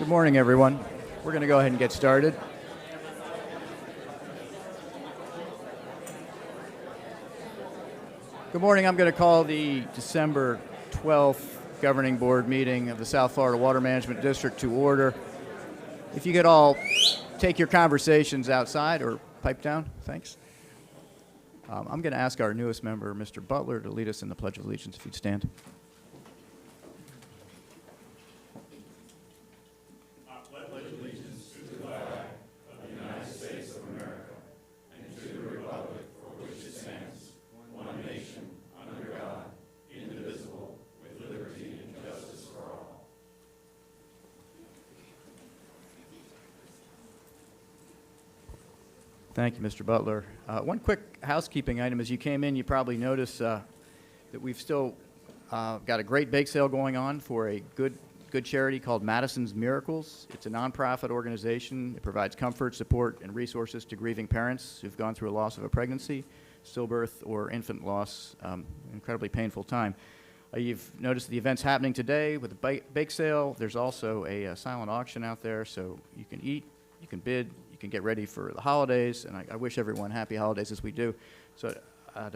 Good morning, everyone. We're going to go ahead and get started. Good morning. I'm going to call the December 12th Governing Board meeting of the South Florida Water Management District to order. If you could all take your conversations outside or pipe down, thanks. I'm going to ask our newest member, Mr. Butler, to lead us in the Pledge of Allegiance, if you'd stand. Thank you, Mr. Butler. One quick housekeeping item. As you came in, you probably noticed that we've still got a great bake sale going on for a good charity called Madison's Miracles. It's a nonprofit organization. It provides comfort, support, and resources to grieving parents who've gone through a loss of a pregnancy, stillbirth, or infant loss. Incredibly painful time. You've noticed the events happening today with the bake sale. There's also a silent auction out there, so you can eat, you can bid, you can get ready for the holidays, and I wish everyone happy holidays as we do. So I'd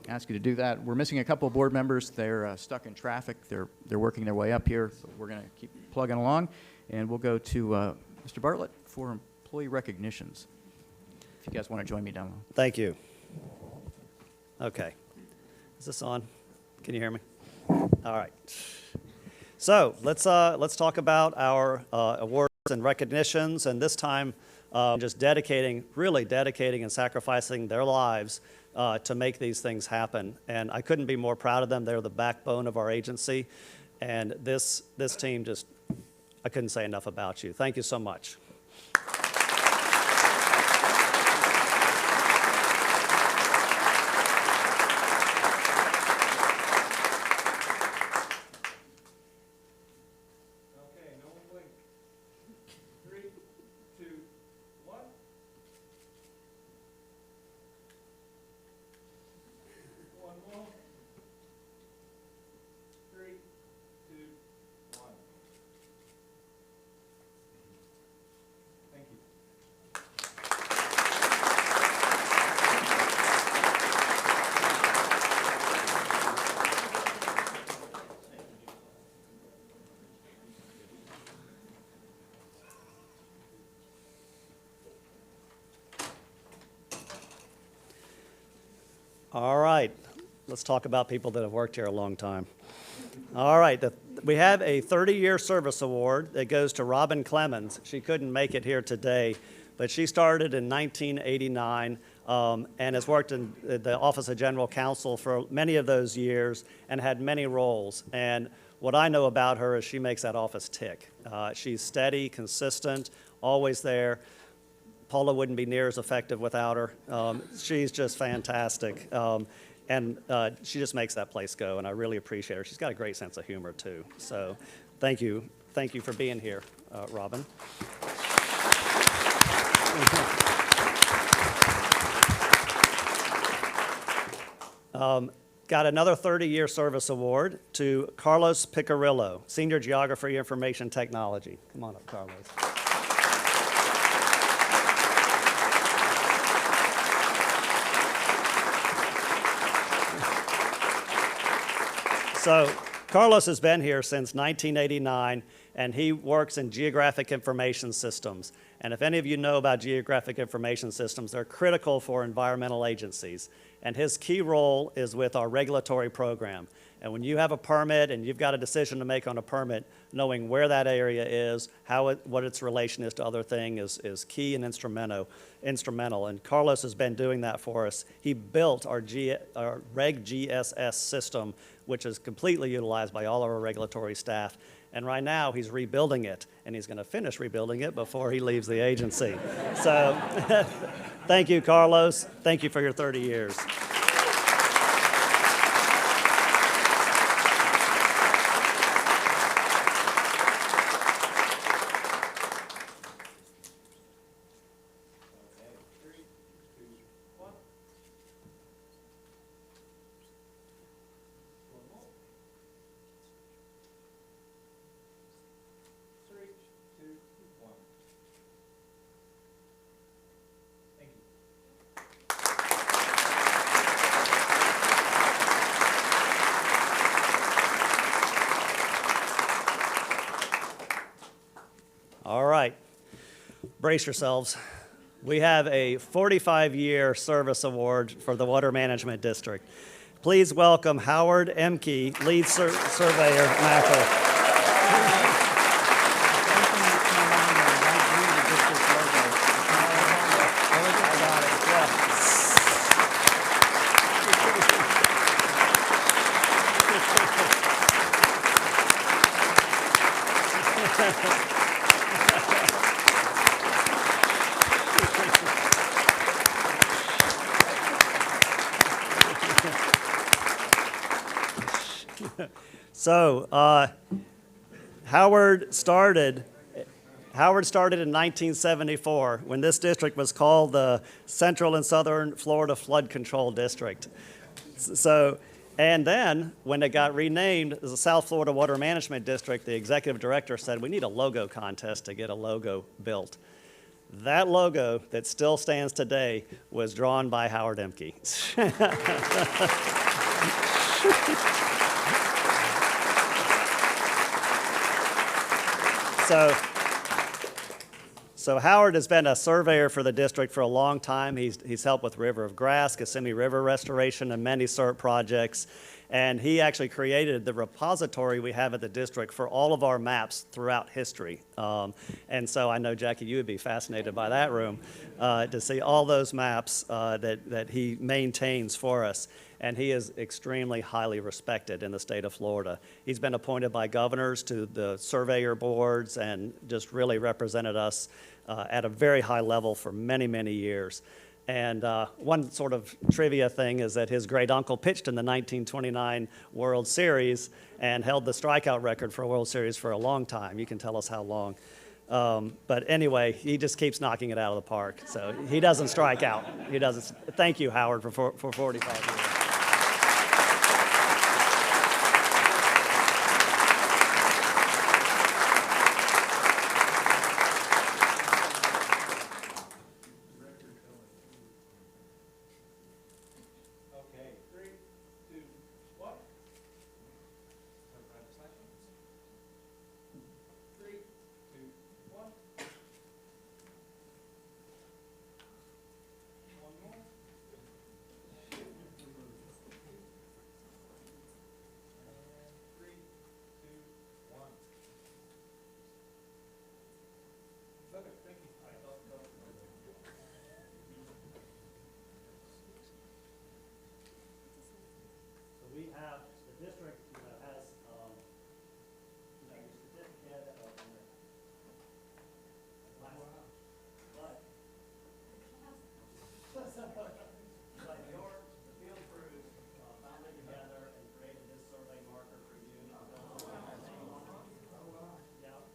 ask you to do that. We're missing a couple of board members. They're stuck in traffic. They're working their way up here. So we're going to keep plugging along, and we'll go to Mr. Bartlett for employee recognitions. If you guys want to join me down low. Thank you. Okay. Is this on? Can you hear me? All right. So let's talk about our awards and recognitions, and this time just really dedicating and sacrificing their lives to make these things happen. And I couldn't be more proud of them. They're the backbone of our agency, and this team I couldn't say enough about you. Thank you so much. All right, let's talk about people that have worked here a long time. All right, we have a 30-year service award that goes to Robin Clemens. She couldn't make it here today, but she started in 1989 and has worked in the Office of General Counsel for many of those years and had many roles. And what I know about her is she makes that office tick. She's steady, consistent, always there. Paula wouldn't be near as effective without her. She's just fantastic. And she just makes that place go, and I really appreciate her. She's got a great sense of humor, too. So thank you. Thank you for being here, Robin. Got another 30-year service award to Carlos Picarillo, Senior Geography Information Technology. Come on up, Carlos. So Carlos has been here since 1989, and he works in geographic information systems. And if any of you know about geographic information systems, they're critical for environmental agencies. And his key role is with our regulatory program. And when you have a permit and you've got a decision to make on a permit, knowing where that area is, what its relation is to other things is key and instrumental. And Carlos has been doing that for us. He built our Reg GSS system, which is completely utilized by all of our regulatory staff. And right now, he's rebuilding it, and he's going to finish rebuilding it before he leaves the agency. So thank you, Carlos. Thank you for your 30 years. brace yourselves. We have a 45-year service award for the Water Management District. Please welcome Howard Emke, lead surveyor, Mackel. So, Howard started in 1974 when this district was called the Central and Southern Florida Flood Control District. So, and then when it got renamed as the South Florida Water Management District, the executive director said, we need a logo contest to get a logo built. That logo that still stands today was drawn by Howard Emke. So Howard has been a surveyor for the district for a long time. He's helped with River of Grass, Kissimmee River restoration, and many CERT projects. And he actually created the repository we have at the district for all of our maps throughout history. And so I know, Jackie, you would be fascinated by that room to see all those maps that he maintains for us. And he is extremely highly respected in the state of Florida. He's been appointed by governors to the surveyor boards and just really represented us at a very high level for many, many years. And one sort of trivia thing is that his great uncle pitched in the 1929 World Series and held the strikeout record for a World Series for a long time. You can tell us how long. But anyway, he just keeps knocking it out of the park. So he doesn't strike out. He doesn't. Thank you, Howard, for 45 years. We have, the district has your certificate of but the field crews found it together and created this survey marker for you. Yeah,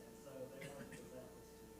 and so they want to present this to you.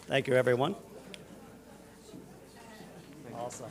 Thank you, everyone. Awesome.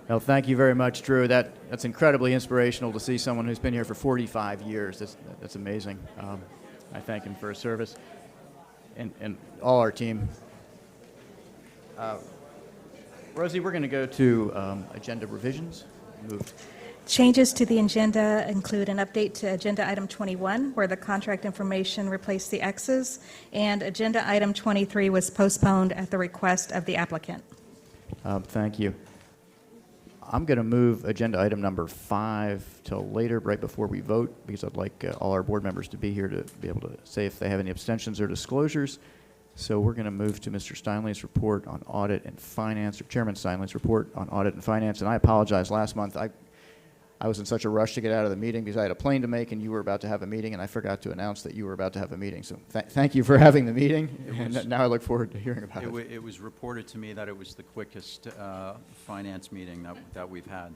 Well, thank you very much, Drew. That's incredibly inspirational to see someone who's been here for 45 years. That's amazing. I thank him for his service and all our team. Rosie, we're going to go to agenda revisions. Move. Changes to the agenda include an update to Agenda Item 21, where the contract information replaced the X's, and Agenda Item 23 was postponed at the request of the applicant. Thank you. I'm going to move agenda item number 5 till later, right before we vote, because I'd like all our board members to be here to be able to say if they have any abstentions or disclosures. So we're going to move to Mr. Steinley's report on audit and finance, or Chairman Steinley's report on audit and finance. And I apologize. Last month, I was in such a rush to get out of the meeting because I had a plane to make and you were about to have a meeting, and I forgot to announce that you were about to have a meeting. So thank you for having the meeting, and now I look forward to hearing about it. It was reported to me that it was the quickest finance meeting that we've had.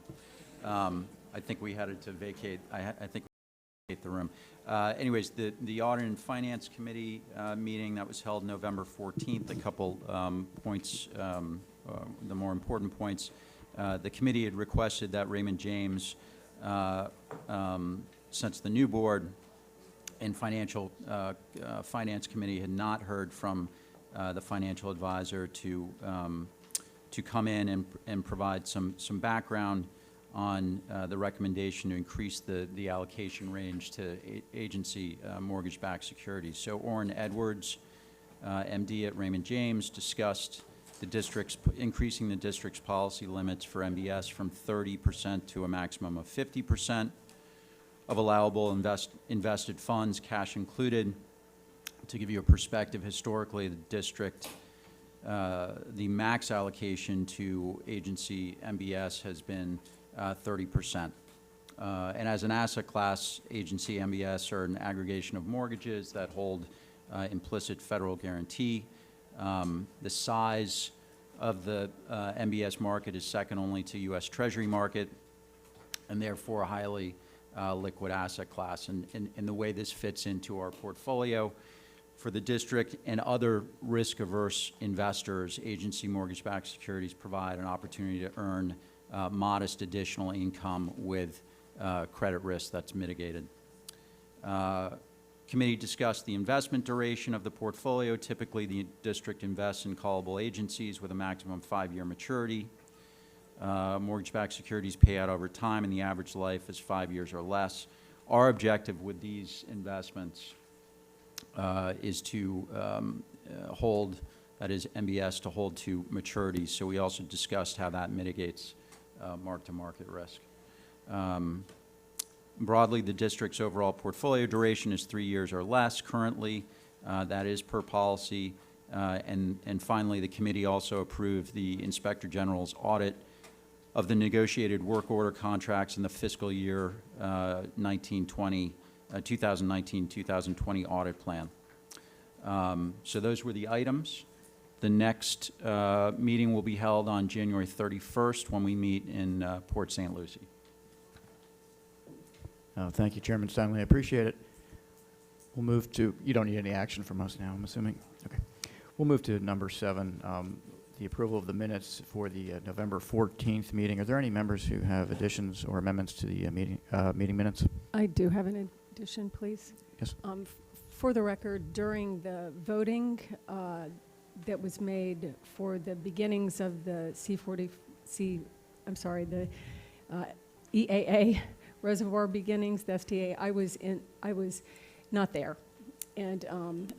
I think we had to vacate. I think we vacate the room. Anyways, the Audit and Finance Committee meeting that was held November 14th. A couple points, the more important points. The committee had requested that Raymond James, since the new board and finance committee had not heard from the financial advisor, to come in and provide some background on the recommendation to increase the allocation range to agency mortgage-backed securities. So Orrin Edwards, MD at Raymond James, discussed increasing the district's policy limits for MBS from 30% to a maximum of 50% of allowable invested funds, cash included. To give you a perspective, historically, the district, the max allocation to agency MBS has been 30%. And as an asset class, agency MBS are an aggregation of mortgages that hold implicit federal guarantee. The size of the MBS market is second only to U.S. Treasury market, and therefore a highly liquid asset class. And the way this fits into our portfolio for the district and other risk-averse investors, agency mortgage-backed securities provide an opportunity to earn modest additional income with credit risk that's mitigated. Committee discussed the investment duration of the portfolio. Typically, the district invests in callable agencies with a maximum 5-year maturity. Mortgage-backed securities pay out over time, and the average life is 5 years or less. Our objective with these investments is to hold, that is MBS, to hold to maturity. So we also discussed how that mitigates mark-to-market risk. Broadly, the district's overall portfolio duration is 3 years or less currently. That is per policy. And finally, the committee also approved the Inspector General's audit of the negotiated work order contracts in the fiscal year 2019-2020 audit plan. So those were the items. The next meeting will be held on January 31st when we meet in Port St. Lucie. Thank you, Chairman Steinley. I appreciate it. We'll move to, you don't need any action from us now, I'm assuming? Okay. We'll move to number 7, the approval of the minutes for the November 14th meeting. Are there any members who have additions or amendments to the meeting minutes? I do have an addition, please. Yes. For the record, during the voting that was made for the beginnings of the the EAA reservoir beginnings, the STA, I was not there, and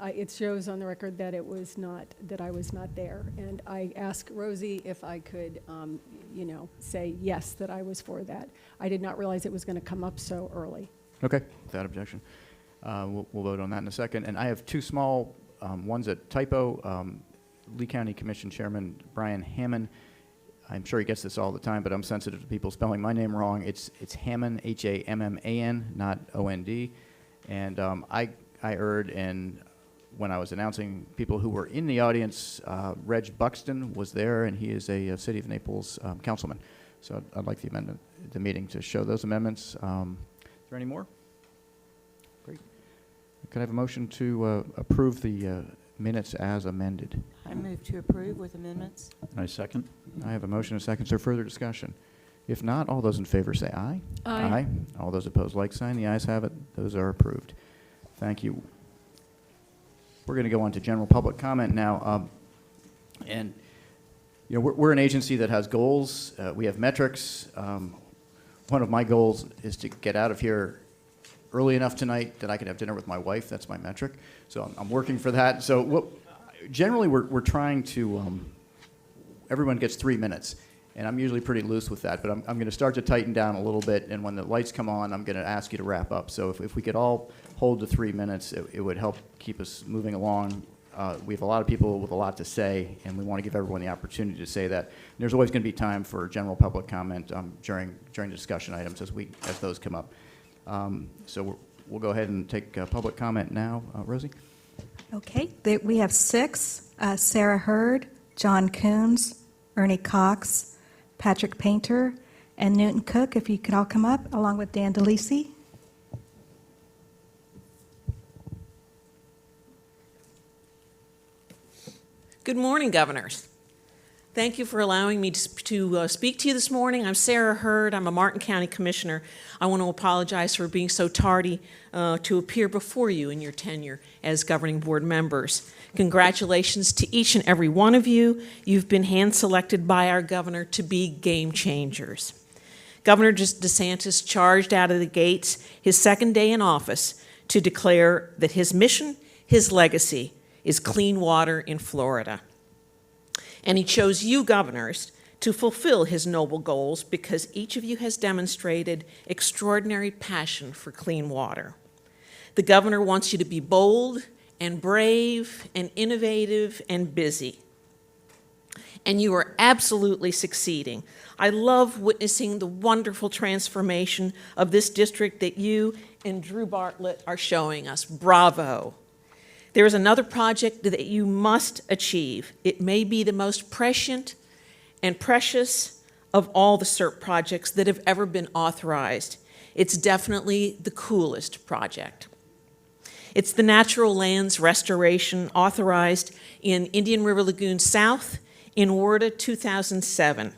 it shows on the record that I was not there. And I asked Rosie if I could, say yes that I was for that. I did not realize it was going to come up so early. Okay, without objection. We'll vote on that in a second. And I have 2 small ones at typo. Lee County Commission Chairman Brian Hammond, I'm sure he gets this all the time, but I'm sensitive to people spelling my name wrong. It's Hammond, Hamman, not OND. And I erred, and when I was announcing people who were in the audience, Reg Buxton was there, and he is a City of Naples councilman. So I'd like the meeting to show those amendments. Is there any more? Great. Could I have a motion to approve the minutes as amended? I move to approve with amendments. I second. I have a motion and a second. Is there further discussion? If not, all those in favor say aye. Aye. All those opposed, like sign. The ayes have it. Those are approved. Thank you. We're going to go on to general public comment now. And, you know, we're an agency that has goals. We have metrics. One of my goals is to get out of here early enough tonight that I can have dinner with my wife. That's my metric. So I'm working for that. So generally, we're trying to, everyone gets 3 minutes. And I'm usually pretty loose with that, but I'm going to start to tighten down a little bit, and when the lights come on, I'm going to ask you to wrap up. So if we could all hold to 3 minutes, it would help keep us moving along. We have a lot of people with a lot to say, and we want to give everyone the opportunity to say that. And there's always going to be time for general public comment during discussion items as those come up. So we'll go ahead and take public comment now. Rosie? Okay, we have 6, Sarah Hurd, John Coons, Ernie Cox, Patrick Painter, and Newton Cook, if you could all come up, along with Dan DeLisi. Good morning, governors. Thank you for allowing me to speak to you this morning. I'm Sarah Hurd. I'm a Martin County Commissioner. I want to apologize for being so tardy to appear before you in your tenure as governing board members. Congratulations to each and every one of you. You've been hand-selected by our governor to be game changers. Governor DeSantis charged out of the gates his second day in office to declare that his mission, his legacy, is clean water in Florida. And he chose you, governors, to fulfill his noble goals because each of you has demonstrated extraordinary passion for clean water. The governor wants you to be bold and brave and innovative and busy. And you are absolutely succeeding. I love witnessing the wonderful transformation of this district that you and Drew Bartlett are showing us. Bravo. There is another project that you must achieve. It may be the most prescient and precious of all the SERP projects that have ever been authorized. It's definitely the coolest project. It's the natural lands restoration authorized in Indian River Lagoon South in WRDA 2007.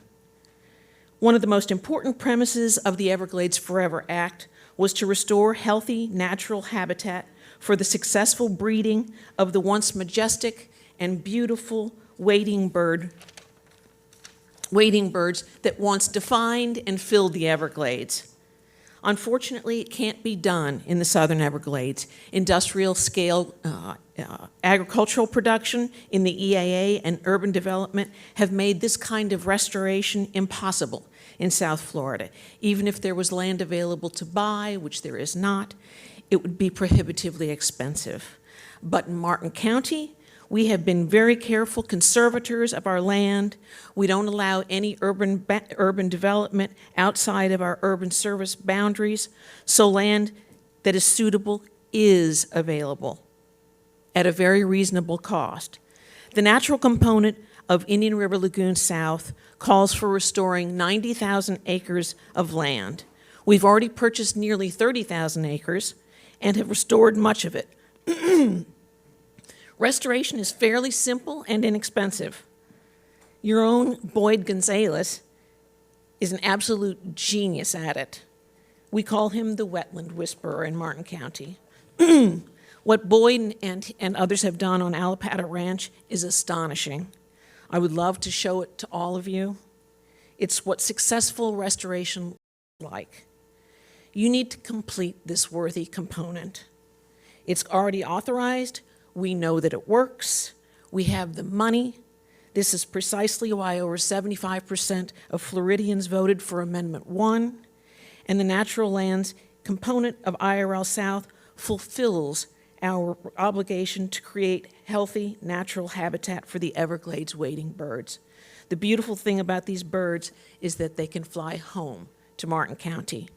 One of the most important premises of the Everglades Forever Act was to restore healthy natural habitat for the successful breeding of the once majestic and beautiful wading birds that once defined and filled the Everglades. Unfortunately, it can't be done in the southern Everglades. Industrial-scale agricultural production in the EAA and urban development have made this kind of restoration impossible in South Florida. Even if there was land available to buy, which there is not, it would be prohibitively expensive. But in Martin County, we have been very careful conservators of our land. We don't allow any urban development outside of our urban service boundaries, so land that is suitable is available at a very reasonable cost. The natural component of Indian River Lagoon South calls for restoring 90,000 acres of land. We've already purchased nearly 30,000 acres and have restored much of it. Restoration is fairly simple and inexpensive. Your own Boyd Gonzalez is an absolute genius at it. We call him the wetland whisperer in Martin County. What Boyd and others have done on Alapata Ranch is astonishing. I would love to show it to all of you. It's what successful restoration looks like. You need to complete this worthy component. It's already authorized. We know that it works. We have the money. This is precisely why over 75% of Floridians voted for Amendment 1, and the natural lands component of IRL South fulfills our obligation to create healthy natural habitat for the Everglades wading birds. The beautiful thing about these birds is that they can fly home to Martin County.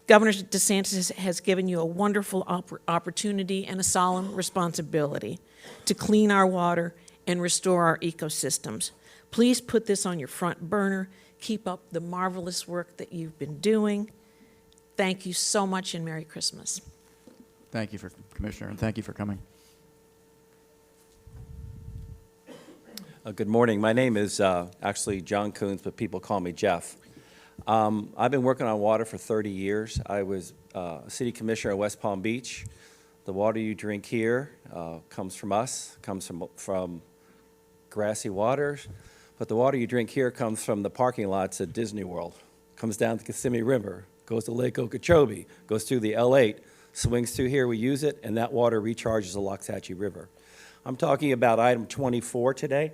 Governor DeSantis has given you a wonderful opportunity and a solemn responsibility to clean our water and restore our ecosystems. Please put this on your front burner. Keep up the marvelous work that you've been doing. Thank you so much, and Merry Christmas. Thank you, Commissioner, and thank you for coming. Good morning. My name is actually John Coons, but people call me Jeff. I've been working on water for 30 years. I was city commissioner of West Palm Beach. The water you drink here comes from us, comes from grassy waters, but the water you drink here comes from the parking lots at Disney World, comes down the Kissimmee River, goes to Lake Okeechobee, goes through the L8, swings through here, we use it, and that water recharges the Loxahatchee River. I'm talking about item 24 today.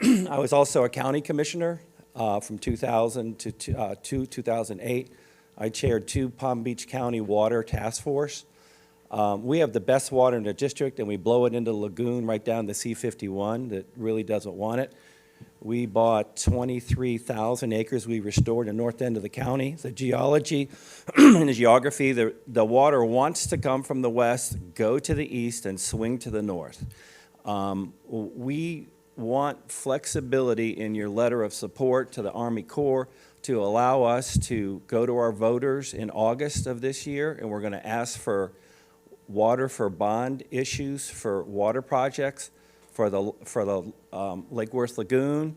I was also a county commissioner from 2000 to 2008. I chaired 2 Palm Beach County Water Task Force. We have the best water in the district, and we blow it into the lagoon right down to C51 that really doesn't want it. We bought 23,000 acres we restored in the north end of the county. The geology and the geography, the water wants to come from the west, go to the east, and swing to the north. We want flexibility in your letter of support to the Army Corps to allow us to go to our voters in August of this year, and we're going to ask for water for bond issues for water projects for the Lake Worth Lagoon,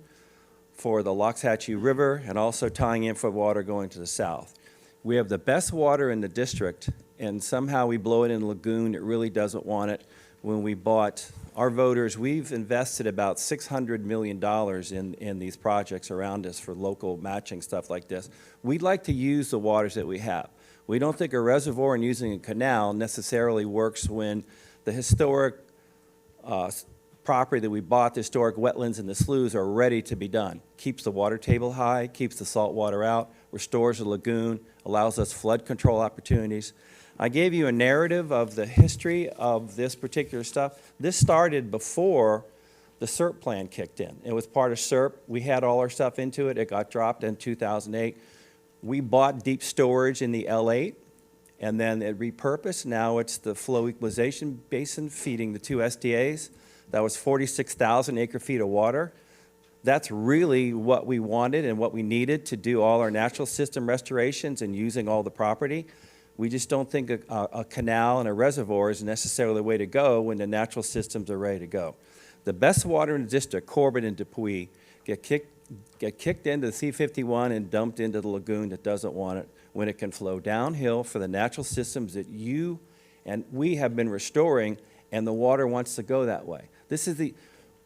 for the Loxahatchee River, and also tying in for water going to the south. We have the best water in the district, and somehow we blow it in the lagoon. It really doesn't want it. When we bought our voters, we've invested about $600 million in these projects around us for local matching stuff like this. We'd like to use the waters that we have. We don't think a reservoir and using a canal necessarily works when the historic property that we bought, the historic wetlands and the sloughs are ready to be done. Keeps the water table high, keeps the salt water out, restores the lagoon, allows us flood control opportunities. I gave you a narrative of the history of this particular stuff. This started before the SERP plan kicked in. It was part of SERP. We had all our stuff into it. It got dropped in 2008. We bought deep storage in the L8, and then it repurposed. Now it's the flow equalization basin feeding the 2 SDAs. That was 46,000 acre-feet of water. That's really what we wanted and what we needed to do all our natural system restorations and using all the property. We just don't think a canal and a reservoir is necessarily the way to go when the natural systems are ready to go. The best water in the district, Corbin and Dupuy, get kicked into the C51 and dumped into the lagoon that doesn't want it when it can flow downhill for the natural systems that you and we have been restoring, and the water wants to go that way.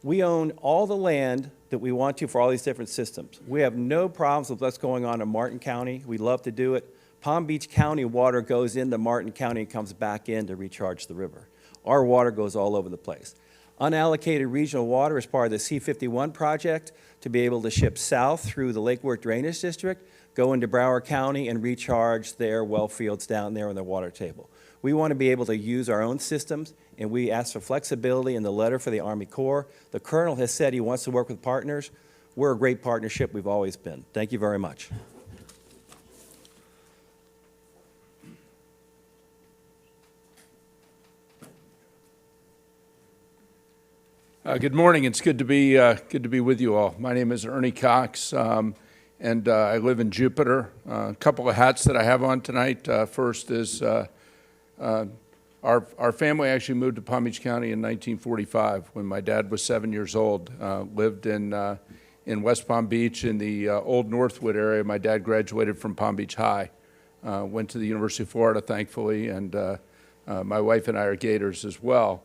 We own all the land that we want to for all these different systems. We have no problems with what's going on in Martin County. We love to do it. Palm Beach County water goes into Martin County and comes back in to recharge the river. Our water goes all over the place. Unallocated regional water is part of the C51 project to be able to ship south through the Lake Worth Drainage District, go into Broward County and recharge their well fields down there on their water table. We want to be able to use our own systems, and we ask for flexibility in the letter for the Army Corps. The Colonel has said he wants to work with partners. We're a great partnership. We've always been. Thank you very much. Good morning. It's good to be with you all. My name is Ernie Cox, and I live in Jupiter. A couple of hats that I have on tonight. First is our family actually moved to Palm Beach County in 1945 when my dad was 7 years old. Lived in West Palm Beach in the old Northwood area. My dad graduated from Palm Beach High. Went to the University of Florida, thankfully, and my wife and I are Gators as well.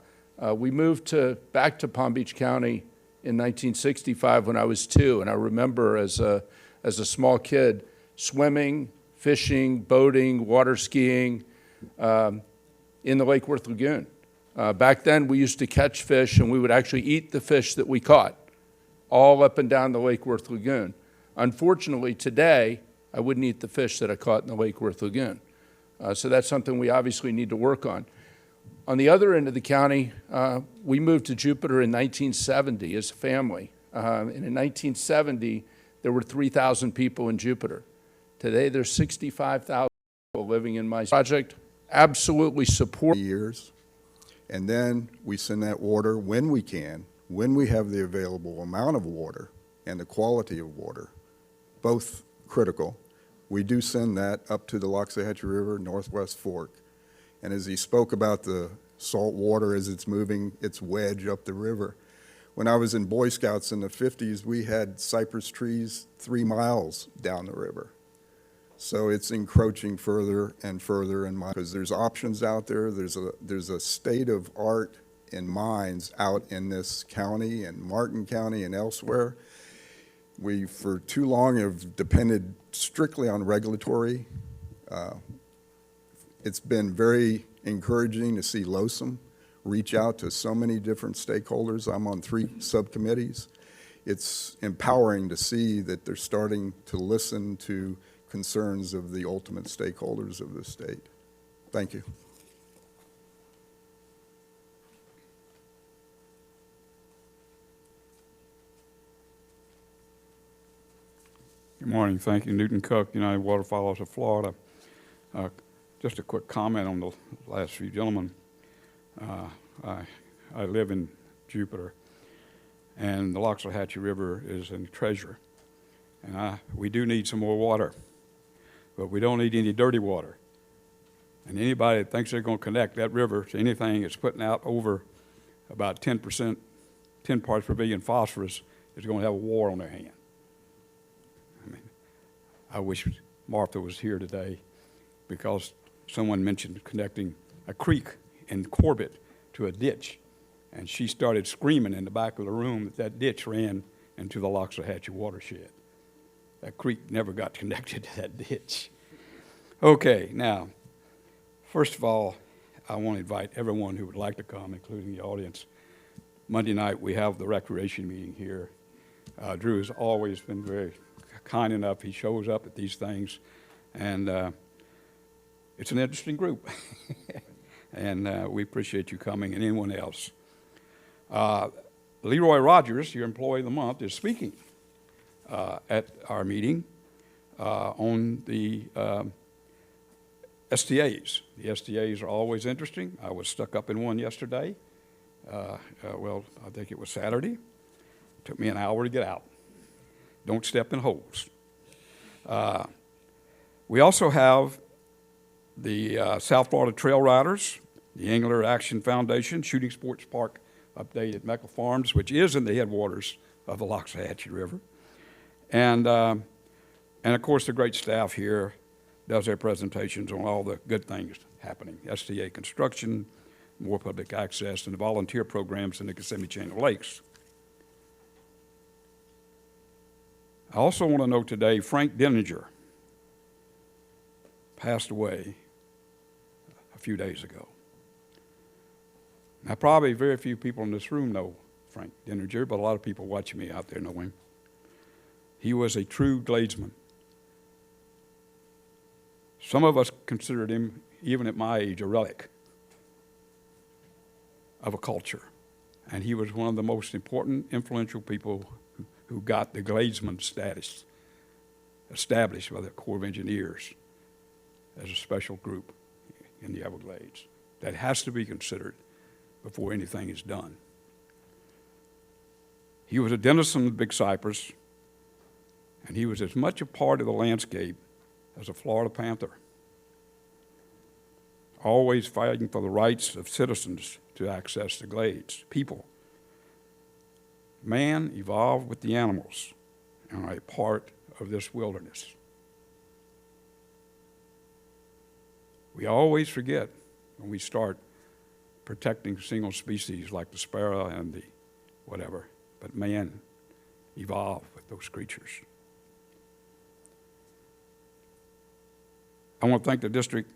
We moved back to Palm Beach County in 1965 when I was 2, and I remember as a small kid swimming, fishing, boating, water skiing in the Lake Worth Lagoon. Back then, we used to catch fish, and we would actually eat the fish that we caught, all up and down the Lake Worth Lagoon. Unfortunately, today, I wouldn't eat the fish that I caught in the Lake Worth Lagoon. So that's something we obviously need to work on. On the other end of the county, we moved to Jupiter in 1970 as a family. And in 1970, there were 3,000 people in Jupiter. Today, there's 65,000 people living in my project. Absolutely support. Years, and then we send that water when we can, when we have the available amount of water and the quality of water, both critical. We do send that up to the Loxahatchee River, Northwest Fork. And as he spoke about the salt water as it's moving its wedge up the river, when I was in Boy Scouts in the 50s, we had cypress trees 3 miles down the river. So it's encroaching further and further in my, because there's options out there. There's a state of art in mines out in this county and Martin County and elsewhere. We, for too long, have depended strictly on regulatory. It's been very encouraging to see LOSM reach out to so many different stakeholders. I'm on 3 subcommittees. It's empowering to see that they're starting to listen to concerns of the ultimate stakeholders of the state. Thank you. Good morning. Thank you. Newton Cook, United Waterfowlers of Florida. Just a quick comment on the last few gentlemen. I live in Jupiter, and the Loxahatchee River is a treasure. And we do need some more water, but we don't need any dirty water. And anybody that thinks they're going to connect that river to anything that's putting out over about 10%, 10 parts per billion phosphorus is going to have a war on their hand. I wish Martha was here today because someone mentioned connecting a creek in Corbett to a ditch, and she started screaming in the back of the room that that ditch ran into the Loxahatchee watershed. That creek never got connected to that ditch. Okay, now, first of all, I want to invite everyone who would like to come, including the audience. Monday night, we have the recreation meeting here. Drew has always been very kind enough. He shows up at these things, and it's an interesting group. And we appreciate you coming, and anyone else. Leroy Rogers, your employee of the month, is speaking at our meeting on the STAs. The STAs are always interesting. I was stuck up in one yesterday. Well, I think it was Saturday. It took me an hour to get out. Don't step in holes. We also have the South Florida Trail Riders, the Angler Action Foundation, Shooting Sports Park update at Mecca Farms, which is in the headwaters of the Loxahatchee River. And of course, the great staff here does their presentations on all the good things happening. STA construction, more public access, and the volunteer programs in the Kissimmee Chain of Lakes. I also want to note today, Frank Denninger passed away a few days ago. Now, probably very few people in this room know Frank Denninger, but a lot of people watching me out there know him. He was a true Gladesman. Some of us considered him, even at my age, a relic of a culture. And he was one of the most important, influential people who got the Gladesman status established by the Corps of Engineers as a special group in the Everglades. That has to be considered before anything is done. He was a denizen of Big Cypress, and he was as much a part of the landscape as a Florida panther, always fighting for the rights of citizens to access the glades, people. Man evolved with the animals and are a part of this wilderness. We always forget when we start protecting single species like the sparrow and the whatever, but man evolved with those creatures. I want to thank the district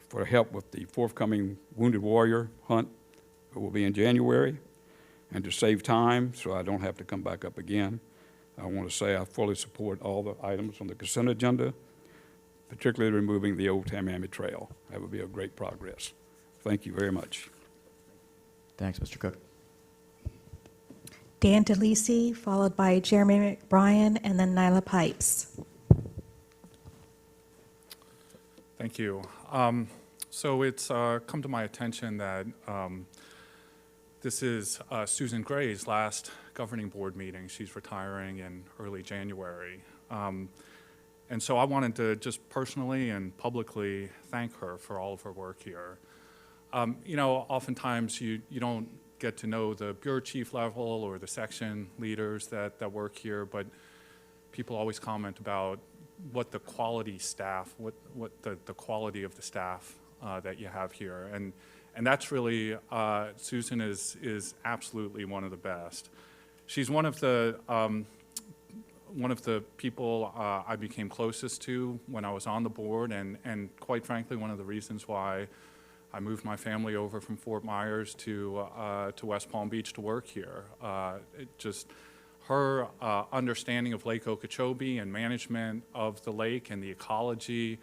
for help with the forthcoming Wounded Warrior hunt that will be in January. And to save time, so I don't have to come back up again, I want to say I fully support all the items on the consent agenda, particularly removing the old Tamiami Trail. That would be a great progress. Thank you very much. Thanks, Mr. Cook. Dan DeLisi, followed by Jeremy McBrien, and then Nyla Pipes. Thank you. So it's come to my attention that this is Susan Gray's last governing board meeting. She's retiring in early January. And so I wanted to just personally and publicly thank her for all of her work here. You know, oftentimes you don't get to know the bureau chief level or the section leaders that work here, but people always comment about what the quality staff, what the quality of the staff that you have here. And that's really, Susan is absolutely one of the best. She's one of the people I became closest to when I was on the board, and quite frankly, one of the reasons why I moved my family over from Fort Myers to West Palm Beach to work here. Her understanding of Lake Okeechobee and management of the lake and the ecology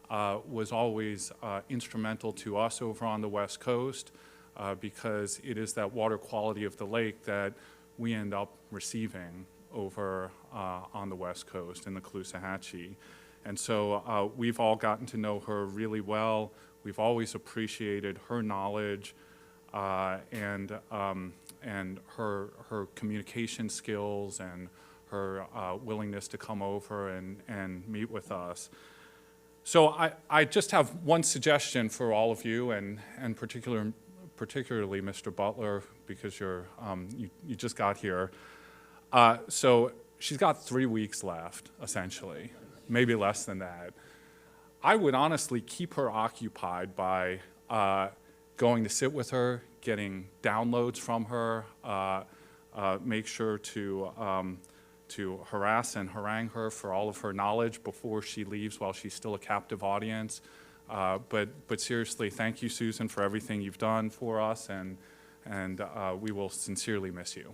was always instrumental to us over on the West Coast, because it is that water quality of the lake that we end up receiving over on the West Coast in the Caloosahatchee. And so we've all gotten to know her really well. We've always appreciated her knowledge and her communication skills and her willingness to come over and meet with us. So I just have one suggestion for all of you, and particularly Mr. Butler, because you just got here. So she's got 3 weeks left, essentially, maybe less than that. I would honestly keep her occupied by going to sit with her, getting downloads from her, make sure to harass and harangue her for all of her knowledge before she leaves while she's still a captive audience. But seriously, thank you, Susan, for everything you've done for us, and we will sincerely miss you.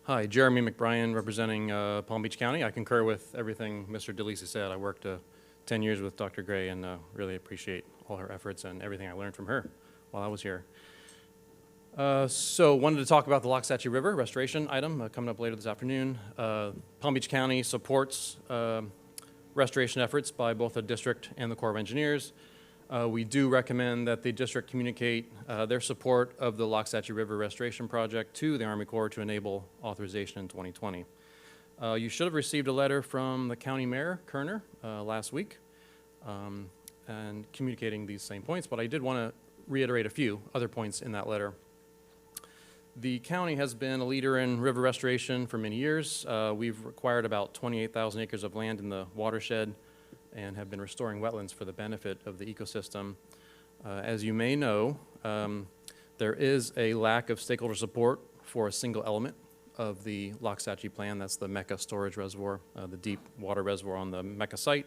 Hi, Jeremy McBrien, representing Palm Beach County. I concur with everything Mr. DeLisi said. I worked 10 years with Dr. Gray and really appreciate all her efforts and everything I learned from her while I was here. So wanted to talk about the Loxahatchee River restoration item coming up later this afternoon. Palm Beach County supports restoration efforts by both the district and the Corps of Engineers. We do recommend that the district communicate their support of the Loxahatchee River Restoration Project to the Army Corps to enable authorization in 2020. You should have received a letter from the County Mayor, Kerner, last week, and communicating these same points, but I did want to reiterate a few other points in that letter. The county has been a leader in river restoration for many years. We've acquired about 28,000 acres of land in the watershed and have been restoring wetlands for the benefit of the ecosystem. As you may know, there is a lack of stakeholder support for a single element of the Loxahatchee plan. That's the Mecca storage reservoir, the deep water reservoir on the Mecca site.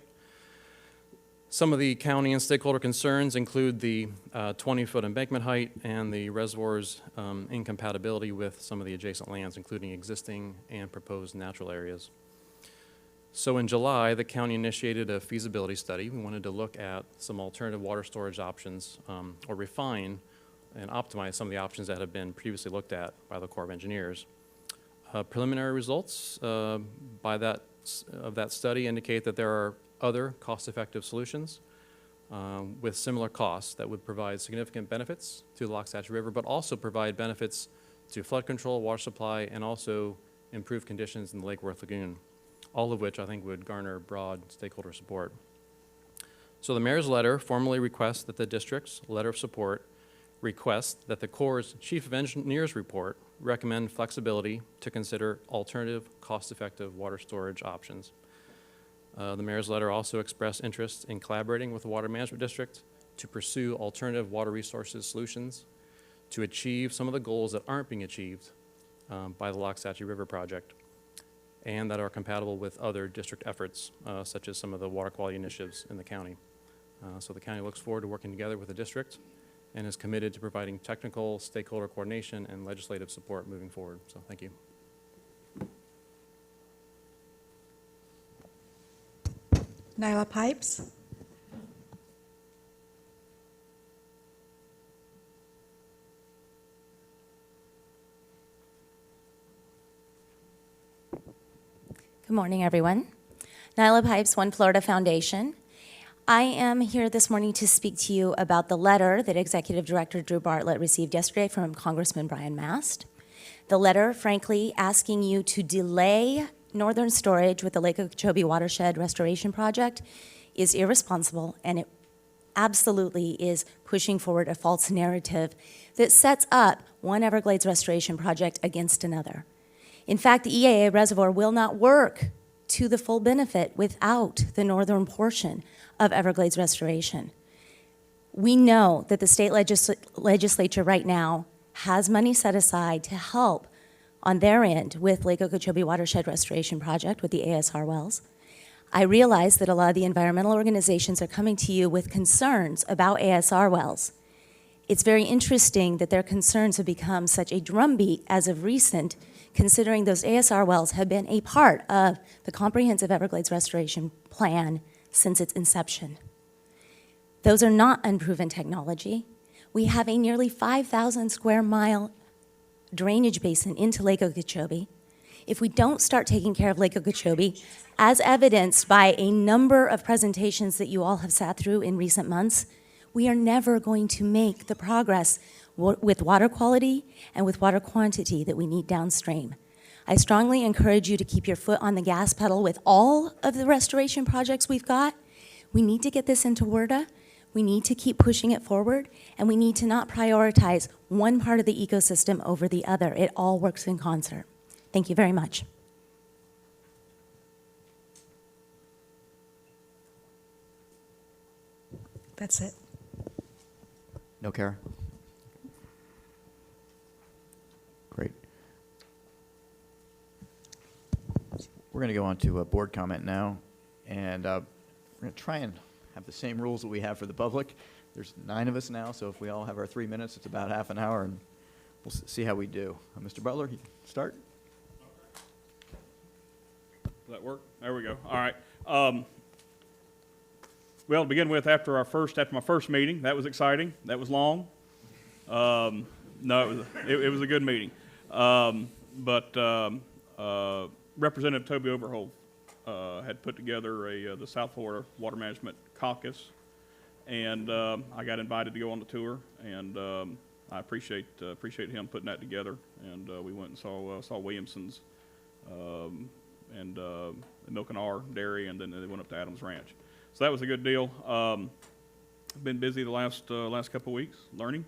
Some of the county and stakeholder concerns include the 20-foot embankment height and the reservoir's incompatibility with some of the adjacent lands, including existing and proposed natural areas. So in July, the county initiated a feasibility study. We wanted to look at some alternative water storage options or refine and optimize some of the options that have been previously looked at by the Corps of Engineers. Preliminary results of that study indicate that there are other cost-effective solutions with similar costs that would provide significant benefits to the Loxahatchee River, but also provide benefits to flood control, water supply, and also improve conditions in the Lake Worth Lagoon, all of which I think would garner broad stakeholder support. So the mayor's letter formally requests that the district's letter of support request that the Corps' Chief of Engineers report recommend flexibility to consider alternative cost-effective water storage options. The mayor's letter also expressed interest in collaborating with the Water Management District to pursue alternative water resources solutions to achieve some of the goals that aren't being achieved by the Loxahatchee River project and that are compatible with other district efforts, such as some of the water quality initiatives in the county. So the county looks forward to working together with the district and is committed to providing technical stakeholder coordination and legislative support moving forward. So thank you. Nyla Pipes. Good morning, everyone. Nyla Pipes, One Florida Foundation. I am here this morning to speak to you about the letter that Executive Director Drew Bartlett received yesterday from Congressman Brian Mast. The letter, frankly, asking you to delay northern storage with the Lake Okeechobee Watershed Restoration Project is irresponsible, and it absolutely is pushing forward a false narrative that sets up one Everglades restoration project against another. In fact, the EAA reservoir will not work to the full benefit without the northern portion of Everglades restoration. We know that the state legislature right now has money set aside to help on their end with Lake Okeechobee Watershed Restoration Project with the ASR wells. I realize that a lot of the environmental organizations are coming to you with concerns about ASR wells. It's very interesting that their concerns have become such a drumbeat as of recent, considering those ASR wells have been a part of the Comprehensive Everglades Restoration Plan since its inception. Those are not unproven technology. We have a nearly 5,000 square mile drainage basin into Lake Okeechobee. If we don't start taking care of Lake Okeechobee, as evidenced by a number of presentations that you all have sat through in recent months, we are never going to make the progress with water quality and with water quantity that we need downstream. I strongly encourage you to keep your foot on the gas pedal with all of the restoration projects we've got. We need to get this into WRDA. We need to keep pushing it forward, and we need to not prioritize one part of the ecosystem over the other. It all works in concert. Thank you very much. That's it. No, Kara? Great. We're going to go on to a board comment now, and we're going to try and have the same rules that we have for the public. There's 9 of us now, so if we all have our 3 minutes, it's about half an hour, and we'll see how we do. Mr. Butler, you start. Does that work? There we go. All right. Well, to begin with, after my first meeting, that was exciting. That was long. No, it was a good meeting. Representative Toby Overholt had put together the South Florida Water Management Caucus, and I got invited to go on the tour, and I appreciate him putting that together. And we went and saw Williamson's and Milk and R Dairy, and then they went up to Adams Ranch. So that was a good deal. I've been busy the last couple of weeks learning,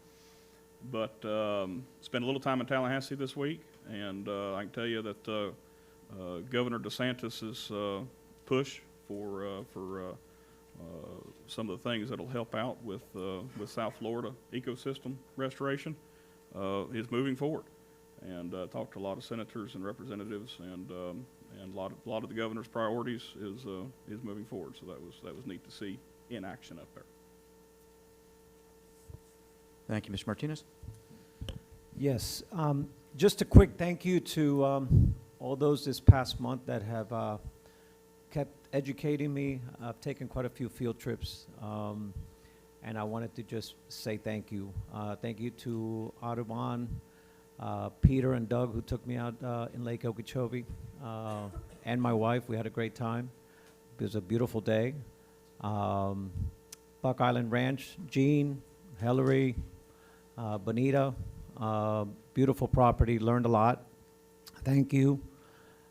but spent a little time in Tallahassee this week, and I can tell you that Governor DeSantis's push for some of the things that'll help out with South Florida ecosystem restoration is moving forward. And talked to a lot of senators and representatives, and a lot of the governor's priorities is moving forward. So that was neat to see in action up there. Thank you, Mr. Martinez. Yes, just a quick thank you to all those this past month that have kept educating me. I've taken quite a few field trips, and I wanted to just say thank you. Thank you to Audubon, Peter and Doug, who took me out in Lake Okeechobee, and my wife. We had a great time. It was a beautiful day. Buck Island Ranch, Gene, Hillary, Bonita, beautiful property, learned a lot. Thank you.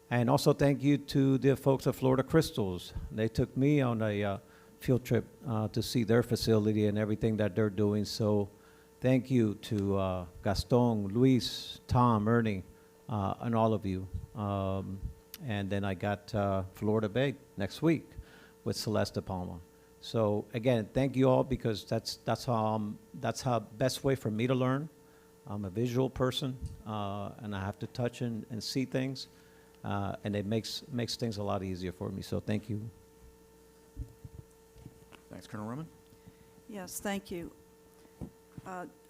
And also thank you to the folks at Florida Crystals. They took me on a field trip to see their facility and everything that they're doing. So thank you to Gaston, Luis, Tom, Ernie, and all of you. And then I got Florida Bay next week with Celeste Palma. So again, thank you all, because that's how best way for me to learn. I'm a visual person, and I have to touch and see things, and it makes things a lot easier for me. So thank you. Thanks, Colonel Roman. Yes, thank you.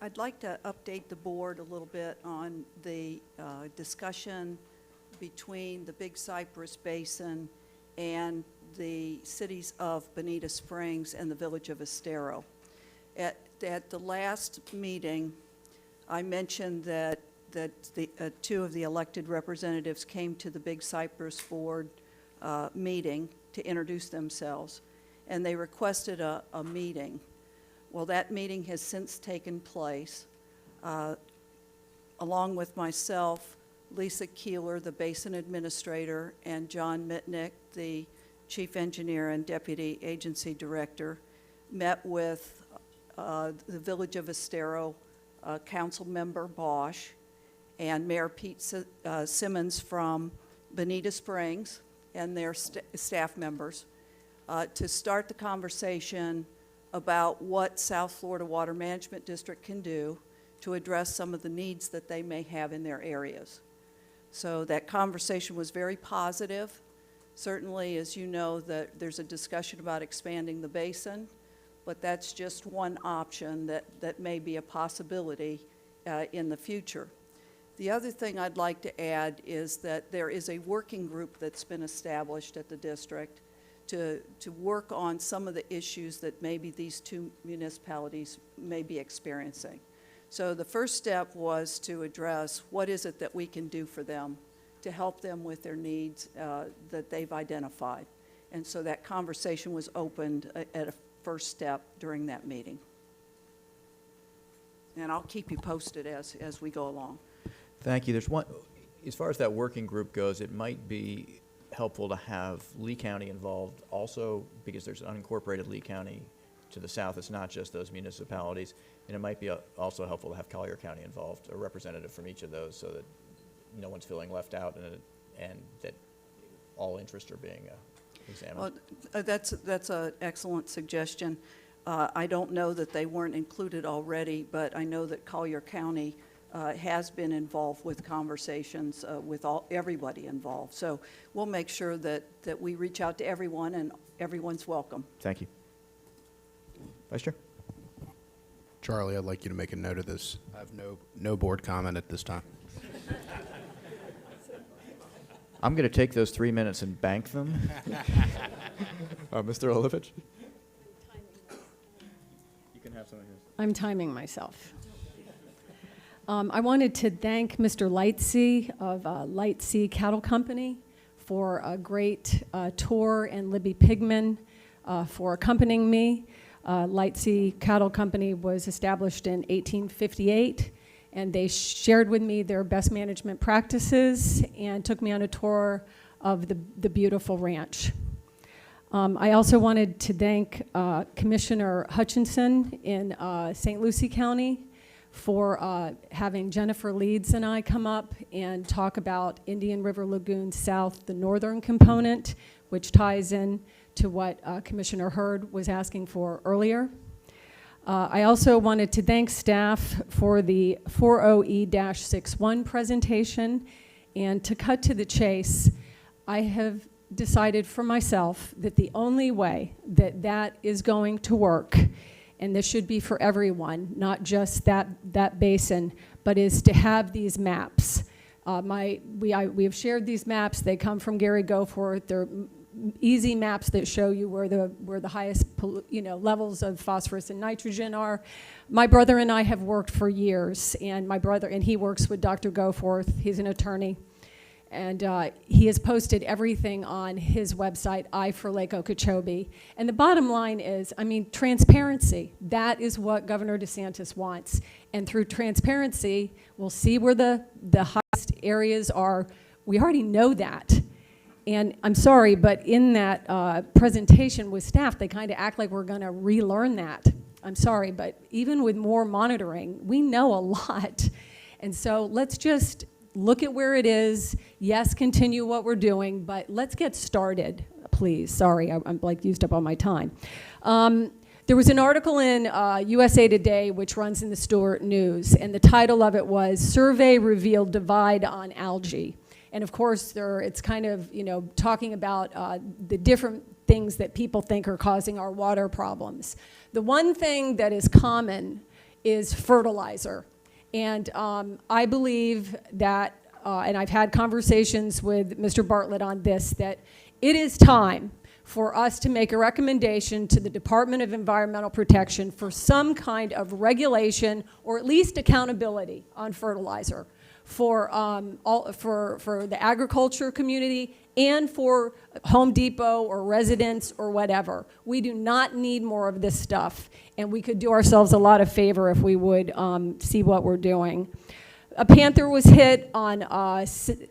I'd like to update the board a little bit on the discussion between the Big Cypress Basin and the cities of Bonita Springs and the village of Estero. At the last meeting, I mentioned that the 2 of the elected representatives came to the Big Cypress Board meeting to introduce themselves, and they requested a meeting. Well, that meeting has since taken place. Along with myself, Lisa Keeler, the basin administrator, and John Mitnick, the chief engineer and deputy agency director, met with the Village of Estero council member Bosch and Mayor Pete Simmons from Bonita Springs and their staff members to start the conversation about what South Florida Water Management District can do to address some of the needs that they may have in their areas. So that conversation was very positive. Certainly, as you know, there's a discussion about expanding the basin, but that's just one option that may be a possibility in the future. The other thing I'd like to add is that there is a working group that's been established at the district to work on some of the issues that maybe these two municipalities may be experiencing. So the first step was to address what is it that we can do for them to help them with their needs that they've identified. And so that conversation was opened at a first step during that meeting. And I'll keep you posted as we go along. Thank you. There's one, as far as that working group goes, it might be helpful to have Lee County involved also, because there's unincorporated Lee County to the south. It's not just those municipalities. And it might be also helpful to have Collier County involved, a representative from each of those, so that no one's feeling left out and that all interests are being examined. Well, that's an excellent suggestion. I don't know that they weren't included already, but I know that Collier County has been involved with conversations with everybody involved. So we'll make sure that we reach out to everyone, and everyone's welcome. Thank you. Vice Chair? Charlie, I'd like you to make a note of this. I have no board comment at this time. I'm going to take those 3 minutes and bank them. Mr. Olivich? You can have something. I'm timing myself. I wanted to thank Mr. Lightsey of Lightsey Cattle Company for a great tour, and Libby Pigman for accompanying me. Lightsey Cattle Company was established in 1858, and they shared with me their best management practices and took me on a tour of the beautiful ranch. I also wanted to thank Commissioner Hutchinson in St. Lucie County for having Jennifer Leeds and I come up and talk about Indian River Lagoon South, the northern component, which ties in to what Commissioner Hurd was asking for earlier. I also wanted to thank staff for the 40E-61 presentation, and to cut to the chase, I have decided for myself that the only way that that is going to work, and this should be for everyone, not just that basin, but is to have these maps. We have shared these maps. They come from Gary Goforth. They're easy maps that show you where the highest levels of phosphorus and nitrogen are. My brother and I have worked for years, and he works with Dr. Goforth. He's an attorney, and he has posted everything on his website, I for Lake Okeechobee. And the bottom line is, transparency. That is what Governor DeSantis wants, and through transparency, we'll see where the highest areas are. We already know that. And I'm sorry, but in that presentation with staff, they kind of act like we're going to relearn that. I'm sorry, but even with more monitoring, we know a lot. And so let's just look at where it is. Yes, continue what we're doing, but let's get started, please. Sorry, I'm like used up all my time. There was an article in USA Today, which runs in the Stewart News, and the title of it was "Survey Revealed Divide on Algae." And of course, it's kind of, talking about the different things that people think are causing our water problems. The one thing that is common is fertilizer. And I believe that, and I've had conversations with Mr. Bartlett on this, that it is time for us to make a recommendation to the Department of Environmental Protection for some kind of regulation or at least accountability on fertilizer for the agriculture community and for Home Depot or residents or whatever. We do not need more of this stuff, and we could do ourselves a lot of favor if we would see what we're doing. A panther was hit on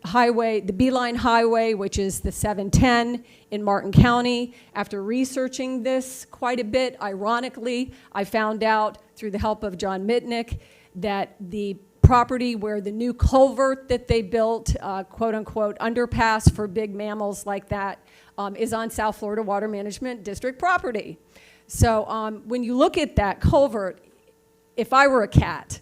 highway, the Beeline Highway, which is the 710 in Martin County. After researching this quite a bit, ironically, I found out through the help of John Mitnick that the property where the new culvert that they built, quote-unquote, underpass for big mammals like that, is on South Florida Water Management District property. So when you look at that culvert, if I were a cat,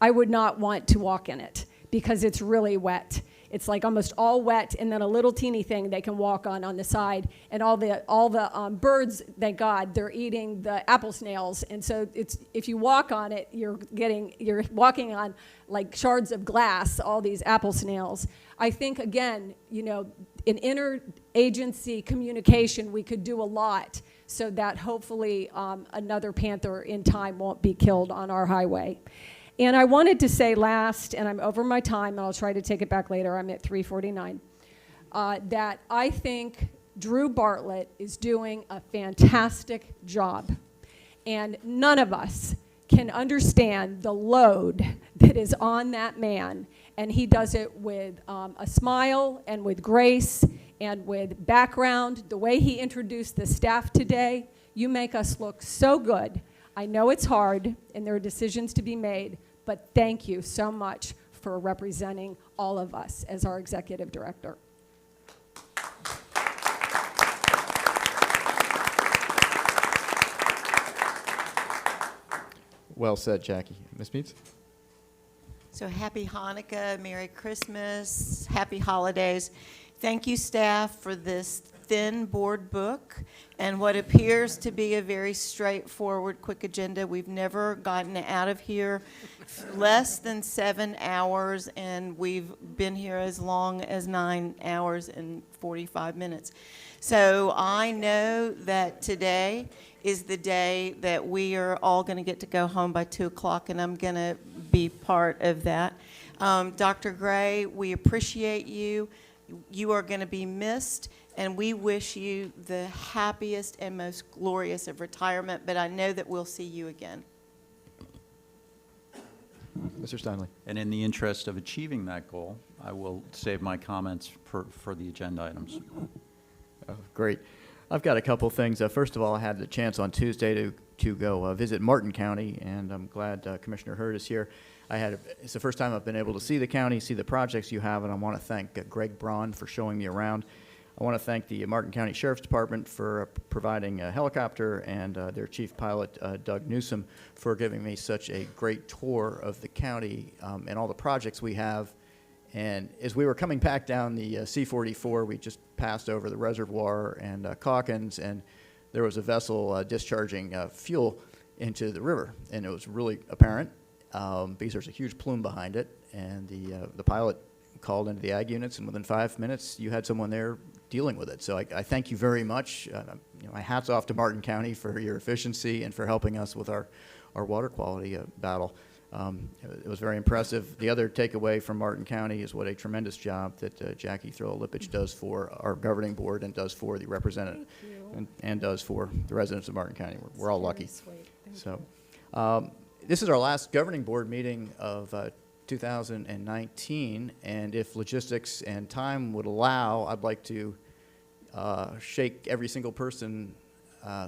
I would not want to walk in it because it's really wet. It's like almost all wet, and then a little teeny thing they can walk on the side. And all the birds, thank God, they're eating the apple snails. And so if you walk on it, you're walking on like shards of glass, all these apple snails. I think, again, you know, in interagency communication, we could do a lot so that hopefully another panther in time won't be killed on our highway. And I wanted to say last, and I'm over my time, and I'll try to take it back later, I'm at 3:49, that I think Drew Bartlett is doing a fantastic job. And none of us can understand the load that is on that man. And he does it with a smile and with grace and with background. The way he introduced the staff today, you make us look so good. I know it's hard and there are decisions to be made, but thank you so much for representing all of us as our executive director. Well said, Jackie. Ms. Meads? So happy Hanukkah, Merry Christmas, happy holidays. Thank you, staff, for this thin board book and what appears to be a very straightforward, quick agenda. We've never gotten out of here less than 7 hours, and we've been here as long as 9 hours and 45 minutes. So I know that today is the day that we are all going to get to go home by 2 o'clock, and I'm going to be part of that. Dr. Gray, we appreciate you. You are going to be missed, and we wish you the happiest and most glorious of retirement, but I know that we'll see you again. Mr. Steinley. And in the interest of achieving that goal, I will save my comments for the agenda items. Oh, great. I've got a couple things. First of all, I had the chance on Tuesday to go visit Martin County, and I'm glad Commissioner Hurd is here. It's the first time I've been able to see the county, see the projects you have, and I want to thank Greg Braun for showing me around. I want to thank the Martin County Sheriff's Department for providing a helicopter, and their chief pilot, Doug Newsom, for giving me such a great tour of the county and all the projects we have. And as we were coming back down the C-44, we just passed over the reservoir and Calkins, and there was a vessel discharging fuel into the river, and it was really apparent because there's a huge plume behind it, and the pilot called into the ag units, and within 5 minutes, you had someone there dealing with it. So I thank you very much. My hat's off to Martin County for your efficiency and for helping us with our water quality battle. It was very impressive. The other takeaway from Martin County is what a tremendous job that Jackie Throw-Lipich does for our governing board and does for the representative and does for the residents of Martin County. We're all lucky. So this is our last governing board meeting of 2019, and if logistics and time would allow, I'd like to shake every single person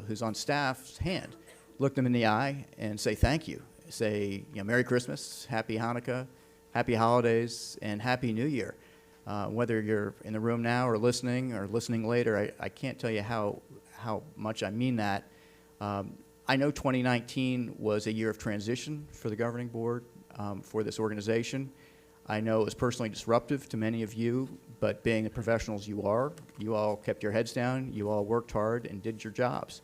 who's on staff's hand, look them in the eye, and say thank you. Say, Merry Christmas, Happy Hanukkah, Happy Holidays, and Happy New Year. Whether you're in the room now or listening later, I can't tell you how much I mean that. I know 2019 was a year of transition for the governing board, for this organization. I know it was personally disruptive to many of you, but being the professionals you are, you all kept your heads down, you all worked hard and did your jobs.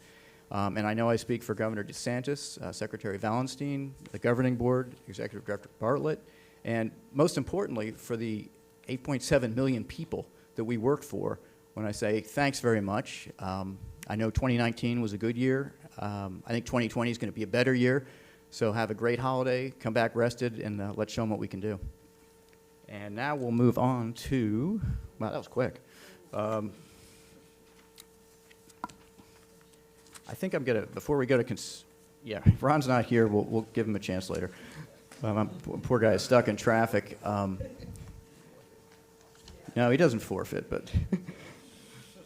And I know I speak for Governor DeSantis, Secretary Valenstein, the governing board, Executive Director Bartlett, and most importantly, for the 8.7 million people that we worked for when I say thanks very much. I know 2019 was a good year. I think 2020 is going to be a better year. So have a great holiday, come back rested, and let's show them what we can do. And now we'll move on to, wow, that was quick. I think I'm going to, before we go to, if Ron's not here, we'll give him a chance later. Well, my poor guy is stuck in traffic. No, he doesn't forfeit, but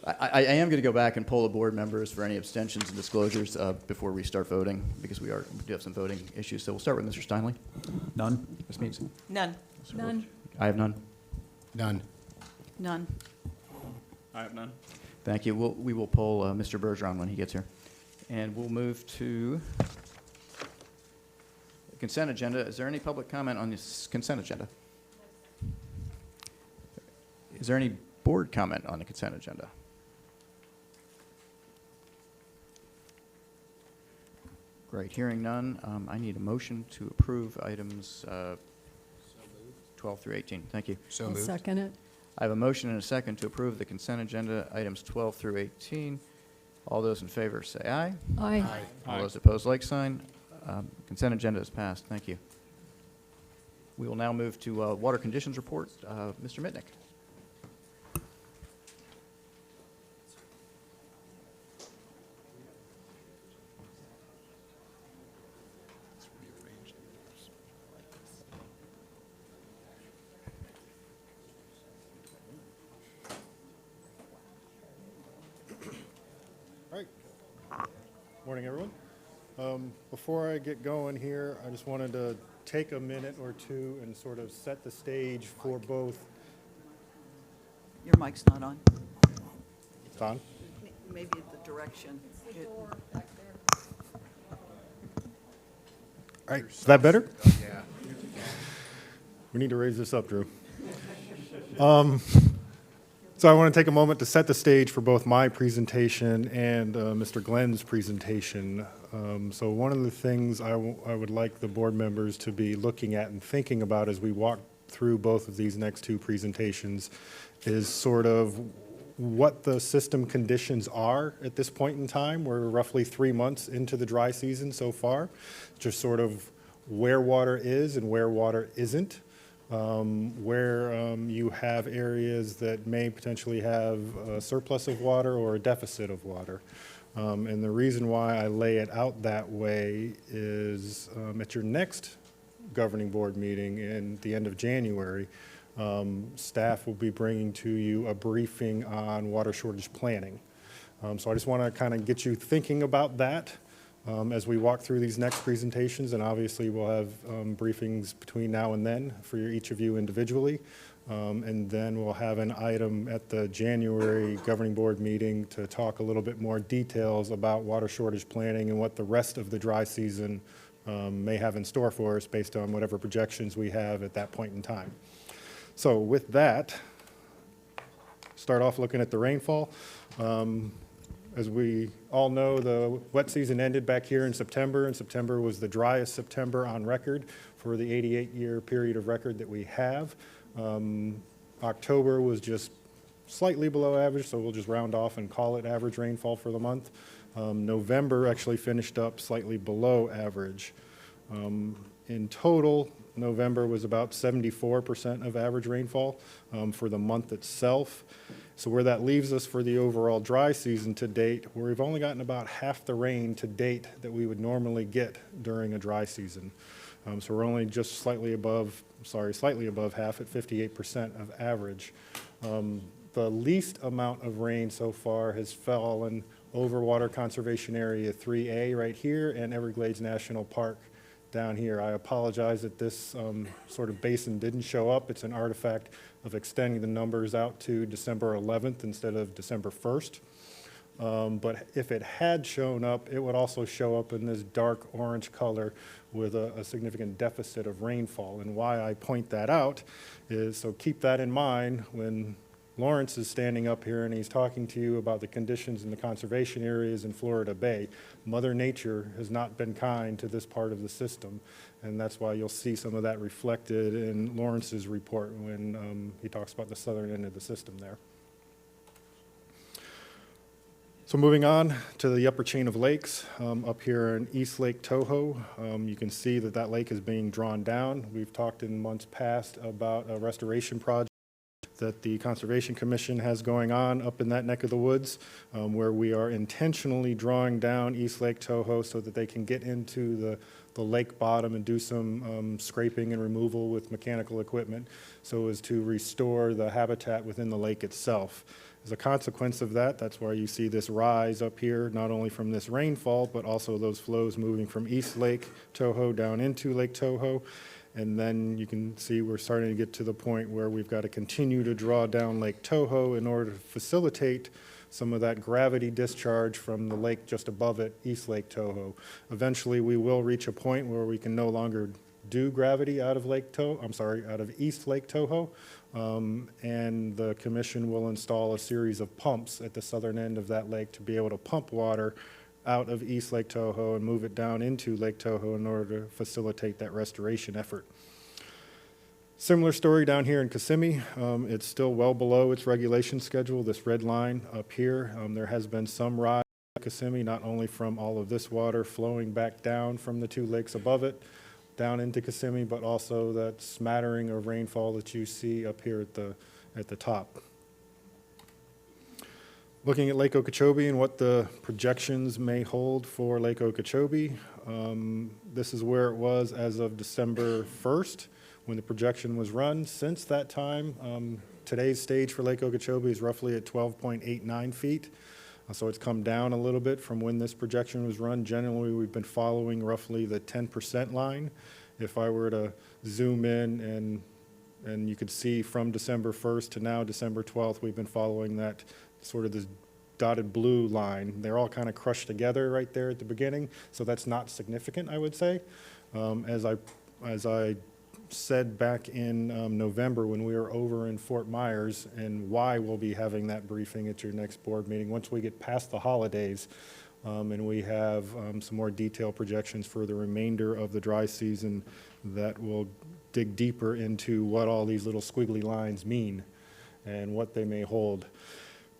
I am going to go back and poll the board members for any abstentions and disclosures before we start voting, because we do have some voting issues. So we'll start with Mr. Steinle. None? Ms. Means? None. None. I have none. None. None. I have none. Thank you. We will poll Mr. Bergeron when he gets here. And we'll move to the consent agenda. Is there any public comment on this consent agenda? Is there any board comment on the consent agenda? Great. Hearing none, I need a motion to approve items 12 through 18. Thank you. So I'll moved. second it. I have a motion and a second to approve the consent agenda, items 12 through 18. All those in favor say aye. Aye. All those opposed, like sign. Consent agenda is passed. Thank you. We will now move to water conditions report. Mr. Mitnick. Morning, everyone. Before I get going here, I just wanted to take a minute or two and sort of set the stage for both. Your mic's not on. It's on? Maybe the direction. All right, is that better? Yeah. We need to raise this up, Drew. So I want to take a moment to set the stage for both my presentation and Mr. Glenn's presentation. So one of the things I would like the board members to be looking at and thinking about as we walk through both of these next two presentations is sort of what the system conditions are at this point in time. We're roughly 3 months into the dry season so far, just sort of where water is and where water isn't. Where you have areas that may potentially have a surplus of water or a deficit of water. And the reason why I lay it out that way is at your next governing board meeting in the end of January, staff will be bringing to you a briefing on water shortage planning. So I just want to kind of get you thinking about that. As we walk through these next presentations, and obviously we'll have briefings between now and then for each of you individually. And then we'll have an item at the January governing board meeting to talk a little bit more details about water shortage planning and what the rest of the dry season may have in store for us based on whatever projections we have at that point in time. So with that, start off looking at the rainfall. As we all know, the wet season ended back here in September, and September was the driest September on record for the 88-year period of record that we have. October was just slightly below average, so we'll just round off and call it average rainfall for the month. November actually finished up slightly below average. In total, November was about 74% of average rainfall for the month itself. So where that leaves us for the overall dry season to date, where we've only gotten about half the rain to date that we would normally get during a dry season. So we're only just slightly above half at 58% of average. The least amount of rain so far has fallen over Water Conservation Area 3A right here and Everglades National Park down here. I apologize that this sort of basin didn't show up. It's an artifact of extending the numbers out to December 11th instead of December 1st. But if it had shown up, it would also show up in this dark orange color with a significant deficit of rainfall. And why I point that out is, so keep that in mind when Lawrence is standing up here and he's talking to you about the conditions in the conservation areas in Florida Bay. Mother Nature has not been kind to this part of the system, and that's why you'll see some of that reflected in Lawrence's report when he talks about the southern end of the system there. So moving on to the upper chain of lakes, up here in East Lake Toho, you can see that that lake is being drawn down. We've talked in months past about a restoration project that the Conservation Commission has going on up in that neck of the woods, where we are intentionally drawing down East Lake Toho so that they can get into the lake bottom and do some scraping and removal with mechanical equipment so as to restore the habitat within the lake itself. As a consequence of that, that's why you see this rise up here, not only from this rainfall, but also those flows moving from East Lake Toho down into Lake Toho. And then you can see we're starting to get to the point where we've got to continue to draw down Lake Toho in order to facilitate some of that gravity discharge from the lake just above it, East Lake Toho. Eventually, we will reach a point where we can no longer do gravity out of out of East Lake Toho, and the commission will install a series of pumps at the southern end of that lake to be able to pump water out of East Lake Toho and move it down into Lake Toho in order to facilitate that restoration effort. Similar story down here in Kissimmee. It's still well below its regulation schedule, this red line up here. There has been some rise in Kissimmee, not only from all of this water flowing back down from the two lakes above it, down into Kissimmee, but also that smattering of rainfall that you see up here at the top. Looking at Lake Okeechobee and what the projections may hold for Lake Okeechobee, this is where it was as of December 1st when the projection was run. Since that time, today's stage for Lake Okeechobee is roughly at 12.89 feet. So it's come down a little bit from when this projection was run. Generally, we've been following roughly the 10% line. If I were to zoom in and you could see from December 1st to now, December 12th, we've been following that sort of this dotted blue line. They're all kind of crushed together right there at the beginning, so that's not significant, I would say. As I said back in November when we were over in Fort Myers, and why we'll be having that briefing at your next board meeting once we get past the holidays, and we have some more detailed projections for the remainder of the dry season that will dig deeper into what all these little squiggly lines mean and what they may hold.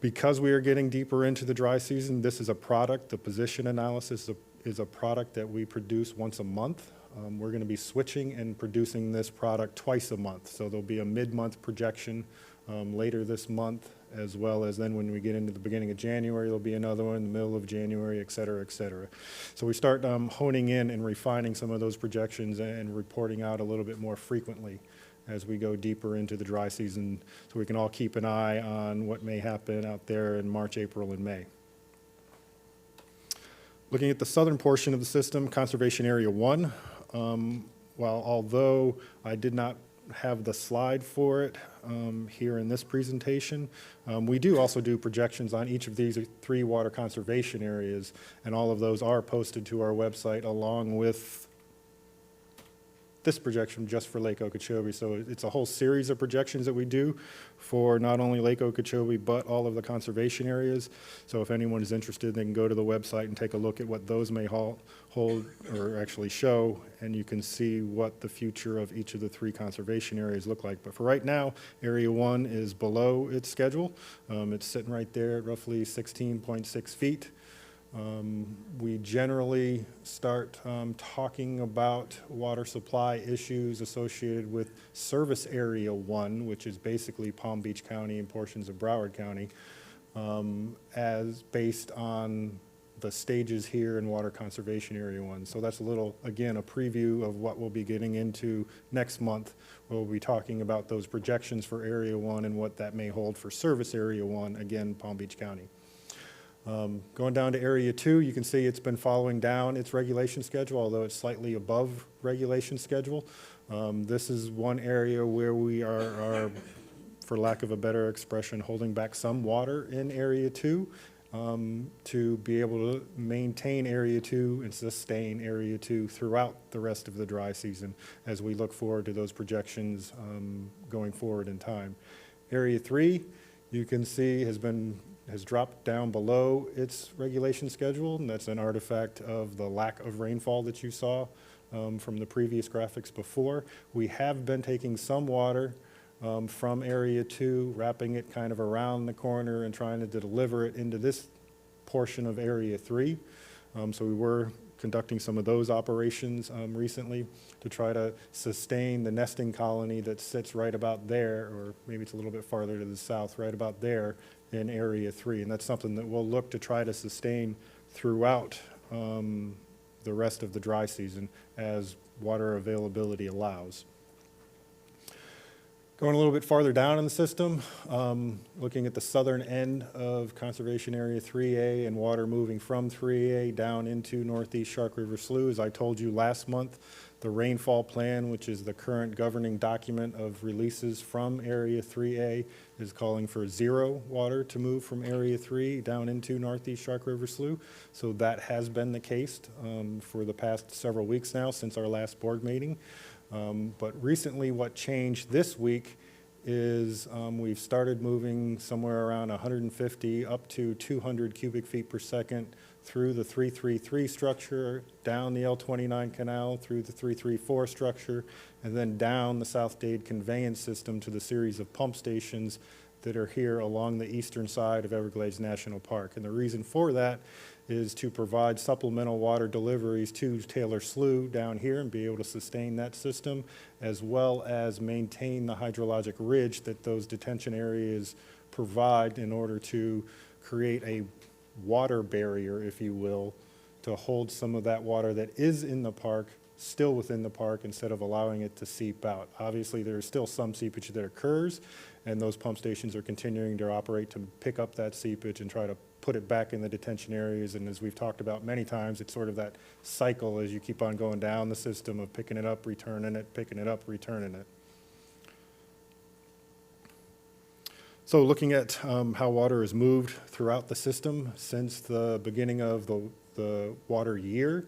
Because we are getting deeper into the dry season, this is a product, the position analysis is a product that we produce once a month. We're going to be switching and producing this product twice a month. So there'll be a mid-month projection later this month, as well as then when we get into the beginning of January, there'll be another one in the middle of January, et cetera, et cetera. So we start honing in and refining some of those projections and reporting out a little bit more frequently as we go deeper into the dry season, so we can all keep an eye on what may happen out there in March, April, and May. Looking at the southern portion of the system, Conservation Area 1, although I did not have the slide for it here in this presentation, we do also do projections on each of these 3 water conservation areas, and all of those are posted to our website along with this projection just for Lake Okeechobee. So it's a whole series of projections that we do for not only Lake Okeechobee, but all of the conservation areas. So if anyone is interested, they can go to the website and take a look at what those may hold or actually show, and you can see what the future of each of the 3 conservation areas look like. But for right now, Area 1 is below its schedule. It's sitting right there at roughly 16.6 feet. We generally start talking about water supply issues associated with Service Area 1, which is basically Palm Beach County and portions of Broward County, as based on the stages here in Water Conservation Area 1. So that's a little, again, a preview of what we'll be getting into next month. We'll be talking about those projections for Area 1 and what that may hold for Service Area 1, again, Palm Beach County. Going down to Area 2, you can see it's been following down its regulation schedule, although it's slightly above regulation schedule. This is one area where we are, for lack of a better expression, holding back some water in Area 2 to be able to maintain Area 2 and sustain Area 2 throughout the rest of the dry season as we look forward to those projections going forward in time. Area 3, you can see, has dropped down below its regulation schedule, and that's an artifact of the lack of rainfall that you saw from the previous graphics before. We have been taking some water from Area 2, wrapping it kind of around the corner and trying to deliver it into this portion of Area 3. So we were conducting some of those operations recently to try to sustain the nesting colony that sits right about there, or maybe it's a little bit farther to the south, right about there in Area 3. And that's something that we'll look to try to sustain throughout the rest of the dry season as water availability allows. Going a little bit farther down in the system, looking at the southern end of Conservation Area 3A and water moving from 3A down into Northeast Shark River Slough. As I told you last month, the rainfall plan, which is the current governing document of releases from Area 3A, is calling for 0 water to move from Area 3 down into Northeast Shark River Slough. So that has been the case for the past several weeks now since our last board meeting. But recently what changed this week is we've started moving somewhere around 150 up to 200 cubic feet per second through the 333 structure, down the L29 canal, through the 334 structure, and then down the South Dade conveyance system to the series of pump stations that are here along the eastern side of Everglades National Park. And the reason for that is to provide supplemental water deliveries to Taylor Slough down here and be able to sustain that system, as well as maintain the hydrologic ridge that those detention areas provide in order to create a water barrier, if you will, to hold some of that water that is in the park still within the park instead of allowing it to seep out. Obviously, there's still some seepage that occurs, and those pump stations are continuing to operate to pick up that seepage and try to put it back in the detention areas. And as we've talked about many times, it's sort of that cycle as you keep on going down the system of picking it up, returning it, picking it up, returning it. So looking at how water is moved throughout the system since the beginning of the water year,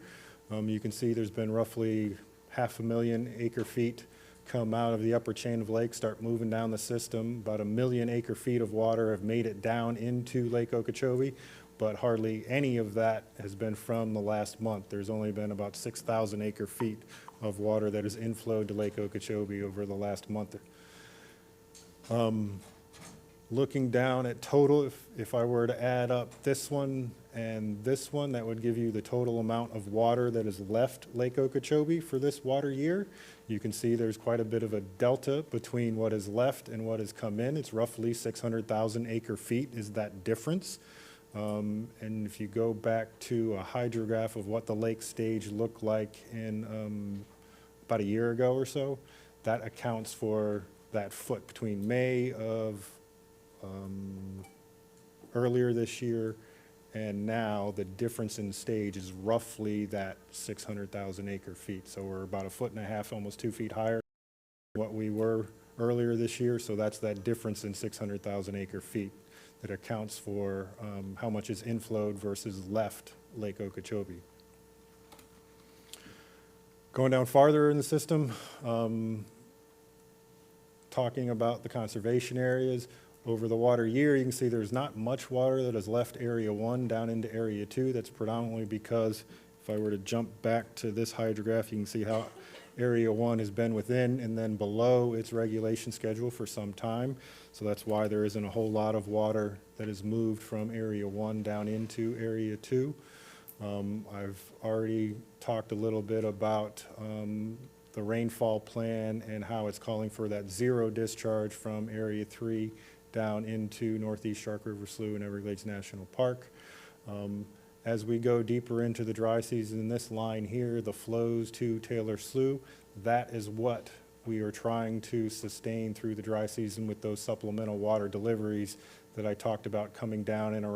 you can see there's been roughly 500,000 acre feet come out of the upper chain of lakes, start moving down the system. About 1 million acre feet of water have made it down into Lake Okeechobee, but hardly any of that has been from the last month. There's only been about 6,000 acre feet of water that has inflowed to Lake Okeechobee over the last month. Looking down at total, if I were to add up this one and this one, that would give you the total amount of water that has left Lake Okeechobee for this water year. You can see there's quite a bit of a delta between what is left and what has come in. It's roughly 600,000 acre feet is that difference. And if you go back to a hydrograph of what the lake stage looked like in about a year ago or so, that accounts for that foot between May of earlier this year and now. The difference in stage is roughly that 600,000 acre feet. So we're about 1.5 feet, almost 2 feet higher than what we were earlier this year. So that's that difference in 600,000 acre feet that accounts for how much is inflowed versus left Lake Okeechobee. Going down farther in the system, talking about the conservation areas. Over the water year, you can see there's not much water that has left Area 1 down into Area 2. That's predominantly because if I were to jump back to this hydrograph, you can see how Area 1 has been within and then below its regulation schedule for some time. So that's why there isn't a whole lot of water that has moved from Area 1 down into Area 2. I've already talked a little bit about the rainfall plan and how it's calling for that 0 discharge from Area 3 down into Northeast Shark River Slough and Everglades National Park. As we go deeper into the dry season, this line here, the flows to Taylor Slough, that is what we are trying to sustain through the dry season with those supplemental water deliveries that I talked about coming down and around